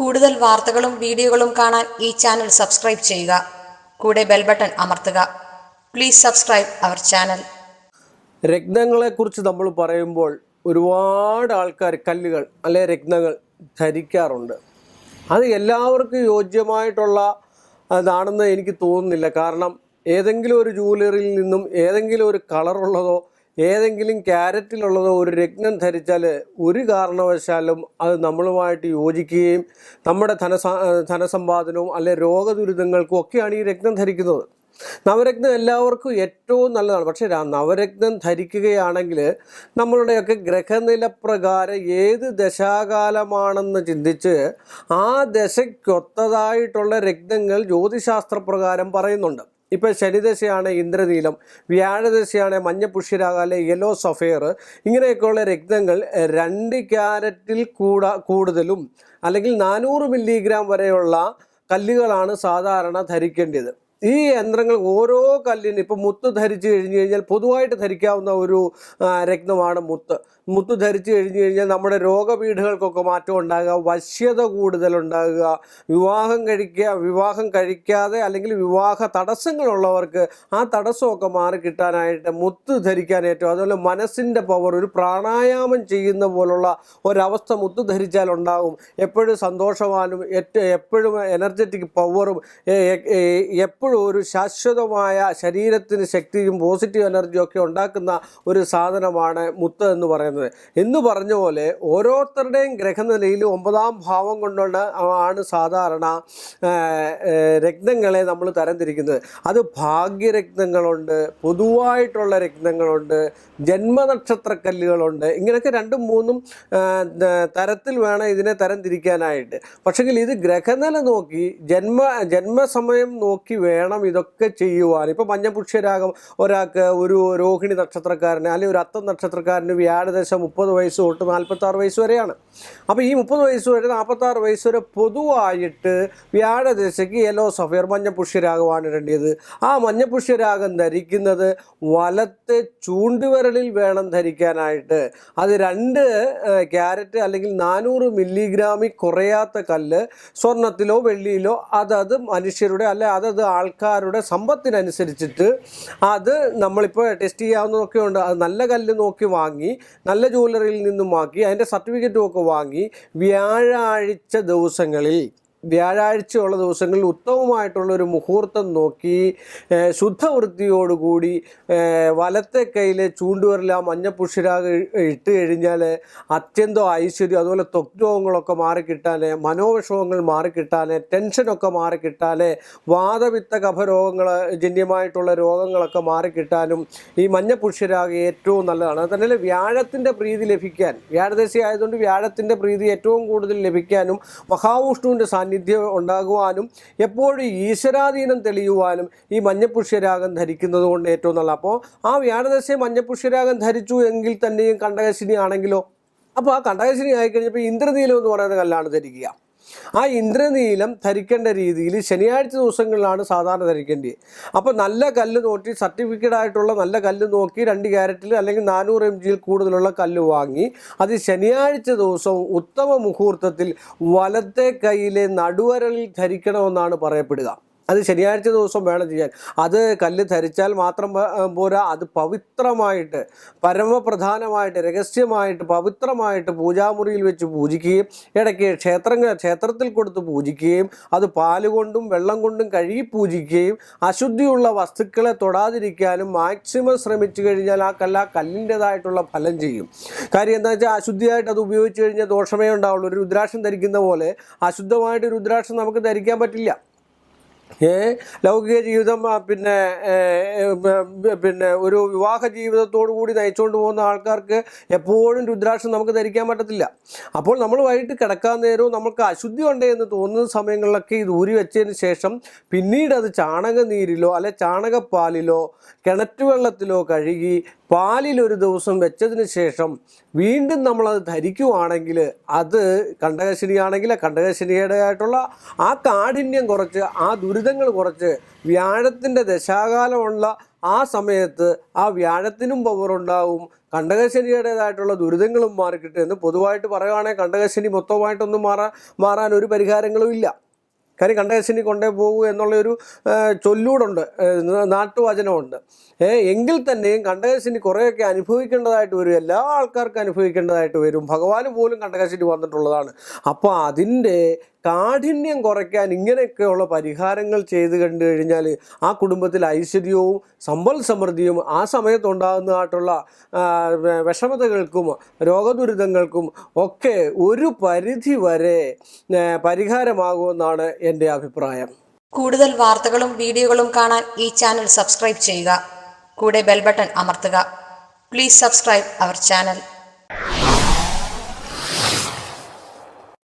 കൂടുതൽ വാർത്തകളും വീഡിയോകളും കാണാൻ ഈ ചാനൽ സബ്സ്ക്രൈബ് ചെയ്യുക. കൂടെ ബെൽ ബട്ടൺ അമർത്തുക. Please subscribe our channel. രത്നങ്ങളെക്കുറിച്ച് നമ്മൾ പറയുമ്പോൾ ഒരുപാട് ആൾക്കാർ കല്ലുകൾ അല്ലെ രത്നങ്ങൾ ധരിക്കാറുണ്ട്. അത് എല്ലാവർക്കും യോജ്യമായിട്ടുള്ളതാണെന്ന് എനിക്ക് തോന്നുന്നില്ല. കാരണം ഏതെങ്കിലും ഒരു ജൂവലറിയിൽ നിന്നും ഏതെങ്കിലും ഒരു കളറുള്ളതോ ഏതെങ്കിലും ക്യാരറ്റിലുള്ളതോ ഒരു രത്നം ധരിച്ചാൽ ഒരു കാരണവശാലും അത് നമ്മളുമായിട്ട് യോജിക്കുകയും നമ്മുടെ ധനസമ്പാദനവും അല്ലെ രോഗദുരിതങ്ങൾക്കും ഒക്കെയാണ് ഈ രത്നം ധരിക്കുന്നത്. നവരത്നം എല്ലാവർക്കും ഏറ്റവും നല്ലതാണ്. പക്ഷേ നവരത്നം ധരിക്കുകയാണെങ്കിൽ നമ്മളുടെയൊക്കെ ഗ്രഹനില പ്രകാരം ഏത് ദശാകാലമാണെന്ന് ചിന്തിച്ച് ആ ദശയ്ക്കൊത്തതായിട്ടുള്ള രത്നങ്ങൾ ജ്യോതിശാസ്ത്രപ്രകാരം പറയുന്നുണ്ട്. ഇപ്പോൾ ശനിദശയാണ് ഇന്ദ്രനീലം, വ്യാഴദശയാണ് മഞ്ഞ പുഷ്യരാഗ അല്ലെ യെല്ലോ സഫയർ, ഇങ്ങനെയൊക്കെയുള്ള രത്നങ്ങൾ 2 ക്യാരറ്റിൽ കൂടുതലും അല്ലെങ്കിൽ 400 മില്ലിഗ്രാം വരെയുള്ള കല്ലുകളാണ് സാധാരണ ധരിക്കേണ്ടത്. ഈ യന്ത്രങ്ങൾ ഓരോ കല്ലിന് ഇപ്പോൾ മുത്ത് ധരിച്ചു കഴിഞ്ഞു കഴിഞ്ഞാൽ പൊതുവായിട്ട് ധരിക്കാവുന്ന ഒരു രത്നമാണ് മുത്ത്. മുത്ത് ധരിച്ചു കഴിഞ്ഞു കഴിഞ്ഞാൽ നമ്മുടെ രോഗപീഠകൾക്കൊക്കെ മാറ്റം ഉണ്ടാകുക, വശ്യത കൂടുതലുണ്ടാകുക, വിവാഹം കഴിക്കാതെ അല്ലെങ്കിൽ വിവാഹ തടസ്സങ്ങളുള്ളവർക്ക് ആ തടസ്സമൊക്കെ മാറി കിട്ടാനായിട്ട് മുത്ത് ധരിക്കാൻ ഏറ്റവും, അതുപോലെ മനസ്സിൻ്റെ പവർ, ഒരു പ്രാണായാമം ചെയ്യുന്ന പോലുള്ള ഒരവസ്ഥ മുത്ത് ധരിച്ചാൽ ഉണ്ടാകും. എപ്പോഴും സന്തോഷവാനും എപ്പോഴും എനർജറ്റിക് പവറും എപ്പോഴും ഒരു ശാശ്വതമായ ശരീരത്തിന് ശക്തിയും പോസിറ്റീവ് എനർജിയും ഒക്കെ ഉണ്ടാക്കുന്ന ഒരു സാധനമാണ് മുത്ത് എന്ന് പറയുന്നത്. എന്ന് പറഞ്ഞ പോലെ ഓരോരുത്തരുടെയും ഗ്രഹനിലയിൽ 9-ാം ഭാവം കൊണ്ടുള്ള ആണ് സാധാരണ രത്നങ്ങളെ നമ്മൾ തരംതിരിക്കുന്നത്. അത് ഭാഗ്യരത്നങ്ങളുണ്ട്, പൊതുവായിട്ടുള്ള രത്നങ്ങളുണ്ട്, ജന്മനക്ഷത്രക്കല്ലുകളുണ്ട്. ഇങ്ങനെയൊക്കെ 2-3 തരത്തിൽ വേണം ഇതിനെ തരംതിരിക്കാനായിട്ട്. പക്ഷെങ്കിൽ ഇത് ഗ്രഹനില നോക്കി ജന്മസമയം നോക്കി വേണം ഇതൊക്കെ ചെയ്യുവാൻ. ഇപ്പോൾ മഞ്ഞപുഷ്യരാഗം ഒരാൾക്ക്, ഒരു രോഹിണി നക്ഷത്രക്കാരന് അല്ലെങ്കിൽ ഒരു അത്തം നക്ഷത്രക്കാരന് വ്യാഴദശ 30 വയസ്സ് തൊട്ട് 46 വയസ്സ് വരെയാണ്. അപ്പോൾ ഈ 30 വയസ്സ് വരെ 46 വയസ്സ് വരെ പൊതുവായിട്ട് വ്യാഴദശയ്ക്ക് യെല്ലോ സഫയർ മഞ്ഞപുഷ്യരാഗമാണ് ഇടേണ്ടത്. ആ മഞ്ഞപുഷ്യരാഗം ധരിക്കുന്നത് വലത്തെ ചൂണ്ടുവിരലിൽ വേണം ധരിക്കാനായിട്ട്. അത് 2 ക്യാരറ്റ് അല്ലെങ്കിൽ 400 മില്ലിഗ്രാമിൽ കുറയാത്ത കല്ല് സ്വർണത്തിലോ വെള്ളിയിലോ അതത് മനുഷ്യരുടെ അല്ലെ അതത് ആൾക്കാരുടെ സമ്പത്തിനനുസരിച്ചിട്ട് അത് നമ്മളിപ്പോൾ ടെസ്റ്റ് ചെയ്യാവുന്നതൊക്കെ ഉണ്ട്. അത് നല്ല കല്ല് നോക്കി വാങ്ങി, നല്ല ജ്വല്ലറിയിൽ നിന്നും വാങ്ങി, അതിൻ്റെ സർട്ടിഫിക്കറ്റും ഒക്കെ വാങ്ങി വ്യാഴാഴ്ചയുള്ള ദിവസങ്ങളിൽ ഉത്തമമായിട്ടുള്ളൊരു മുഹൂർത്തം നോക്കി ശുദ്ധവൃത്തിയോടുകൂടി വലത്തെ കയ്യിലെ ചൂണ്ടുവിരൽ ആ മഞ്ഞപുഷ്യരാഗ ഇട്ട് കഴിഞ്ഞാൽ അത്യന്തം ഐശ്വര്യം, അതുപോലെ ത്വക്ക് രോഗങ്ങളൊക്കെ മാറിക്കിട്ടാൻ, മനോവിഷമങ്ങൾ മാറിക്കിട്ടാൻ, ടെൻഷനൊക്കെ മാറിക്കിട്ടാൻ, വാതപിത്ത കഫരോഗങ്ങൾ ജന്യമായിട്ടുള്ള രോഗങ്ങളൊക്കെ മാറിക്കിട്ടാനും ഈ മഞ്ഞപുഷ്യരാഗ ഏറ്റവും നല്ലതാണ്. അത് തന്നെ വ്യാഴത്തിൻ്റെ പ്രീതി ലഭിക്കാൻ, വ്യാഴദശ ആയതുകൊണ്ട് വ്യാഴത്തിൻ്റെ പ്രീതി ഏറ്റവും കൂടുതൽ ലഭിക്കാനും മഹാവിഷ്ണുവിൻ്റെ സാന്നിധ്യം ഉണ്ടാകുവാനും എപ്പോഴും ഈശ്വരാധീനം തെളിയുവാനും ഈ മഞ്ഞപുഷ്യരാഗം ധരിക്കുന്നത് കൊണ്ട് ഏറ്റവും നല്ല. അപ്പോൾ ആ വ്യാഴദശ മഞ്ഞപുഷ്യരാഗം ധരിച്ചു എങ്കിൽ തന്നെയും കണ്ടകശിനി ആണെങ്കിലോ, അപ്പോൾ ആ കണ്ടകശിനി ആയിക്കഴിഞ്ഞപ്പോൾ ഇന്ദ്രനീലം എന്ന് പറയുന്ന കല്ലാണ് ധരിക്കുക. ആ ഇന്ദ്രനീലം ധരിക്കേണ്ട രീതിയിൽ ശനിയാഴ്ച ദിവസങ്ങളിലാണ് സാധാരണ ധരിക്കേണ്ടത്. അപ്പോൾ നല്ല കല്ല് നോക്കി, സർട്ടിഫിക്കറ്റ് ആയിട്ടുള്ള നല്ല കല്ല് നോക്കി 2 ക്യാരറ്റിൽ അല്ലെങ്കിൽ 400 mg കൂടുതലുള്ള കല്ല് വാങ്ങി അത് ശനിയാഴ്ച ദിവസം ഉത്തമ മുഹൂർത്തത്തിൽ വലത്തെ കൈയിലെ നടുവരലിൽ ധരിക്കണമെന്നാണ് പറയപ്പെടുക. അത് ശനിയാഴ്ച ദിവസം വേണം ചെയ്യാൻ. അത് കല്ല് ധരിച്ചാൽ മാത്രം പോരാ, അത് പവിത്രമായിട്ട്, പരമപ്രധാനമായിട്ട്, രഹസ്യമായിട്ട്, പവിത്രമായിട്ട് പൂജാമുറിയിൽ വെച്ച് പൂജിക്കുകയും ഇടയ്ക്ക് ക്ഷേത്രത്തിൽ കൊടുത്ത് പൂജിക്കുകയും അത് പാലുകൊണ്ടും വെള്ളം കൊണ്ടും കഴുകി പൂജിക്കുകയും അശുദ്ധിയുള്ള വസ്തുക്കളെ തൊടാതിരിക്കാനും മാക്സിമം ശ്രമിച്ചു കഴിഞ്ഞാൽ ആ കല്ലിൻ്റെതായിട്ടുള്ള ഫലം ചെയ്യും. കാര്യം എന്താ വെച്ചാൽ അശുദ്ധിയായിട്ട് അത് ഉപയോഗിച്ച് കഴിഞ്ഞാൽ ദോഷമേ ഉണ്ടാവുള്ളൂ. ഒരു രുദ്രാക്ഷം ധരിക്കുന്ന പോലെ അശുദ്ധമായിട്ട് രുദ്രാക്ഷം നമുക്ക് ധരിക്കാൻ പറ്റില്ല. ലൗകിക ജീവിതം പിന്നെ ഒരു വിവാഹ ജീവിതത്തോടു കൂടി നയിച്ചുകൊണ്ട് പോകുന്ന ആൾക്കാർക്ക് എപ്പോഴും രുദ്രാക്ഷം നമുക്ക് ധരിക്കാൻ പറ്റത്തില്ല. അപ്പോൾ നമ്മൾ വൈകിട്ട് കിടക്കാൻ നേരവും നമുക്ക് അശുദ്ധി ഉണ്ട് എന്ന് തോന്നുന്ന സമയങ്ങളിലൊക്കെ ഇത് ഊരി വെച്ചതിന് ശേഷം പിന്നീട് അത് ചാണകനീരിലോ അല്ലെ ചാണകപ്പാലിലോ കിണറ്റുവെള്ളത്തിലോ കഴുകി പാലിലൊരു ദിവസം വെച്ചതിന് ശേഷം വീണ്ടും നമ്മളത് ധരിക്കുവാണെങ്കിൽ അത് കണ്ടകശനിയാണെങ്കിൽ കണ്ടകശനിയുടേതായിട്ടുള്ള ആ കാഠിന്യം കുറച്ച്, ആ ദുരിതങ്ങൾ കുറച്ച്, വ്യാഴത്തിൻ്റെ ദശാകാലമുള്ള ആ സമയത്ത് ആ വ്യാഴത്തിനും പവറുണ്ടാവും, കണ്ടകശനിയുടേതായിട്ടുള്ള ദുരിതങ്ങളും മാറിക്കിട്ടുമെന്ന് പൊതുവായിട്ട് പറയുകയാണെങ്കിൽ കണ്ടകശനി മൊത്തമായിട്ടൊന്നും മാറാൻ ഒരു പരിഹാരങ്ങളും ഇല്ല. കാര്യം കണ്ടകശനി കൊണ്ടേ പോകൂ എന്നുള്ളൊരു ചൊല്ലൂടുണ്ട്, നാട്ടുവചനമുണ്ട്. എങ്കിൽ തന്നെയും കണ്ടകശനി കുറേയൊക്കെ അനുഭവിക്കേണ്ടതായിട്ട് വരും, എല്ലാ ആൾക്കാർക്കും അനുഭവിക്കേണ്ടതായിട്ട് വരും. ഭഗവാന് പോലും കണ്ടകശനി വന്നിട്ടുള്ളതാണ്. അപ്പോൾ അതിൻ്റെ കാഠിന്യം കുറയ്ക്കാൻ ഇങ്ങനെയൊക്കെയുള്ള പരിഹാരങ്ങൾ ചെയ്ത് കണ്ടു കഴിഞ്ഞാൽ ആ കുടുംബത്തിൽ ഐശ്വര്യവും സമ്പൽ സമൃദ്ധിയും ആ സമയത്തുണ്ടാകുന്നതായിട്ടുള്ള വിഷമതകൾക്കും രോഗദുരിതങ്ങൾക്കും ഒക്കെ ഒരു പരിധി വരെ പരിഹാരമാകുമെന്നാണ് എൻ്റെ അഭിപ്രായം. കൂടുതൽ വാർത്തകളും വീഡിയോകളും കാണാൻ ഈ ചാനൽ സബ്സ്ക്രൈബ് ചെയ്യുക. കൂടെ ബെൽ ബട്ടൺ അമർത്തുക. Please subscribe our channel.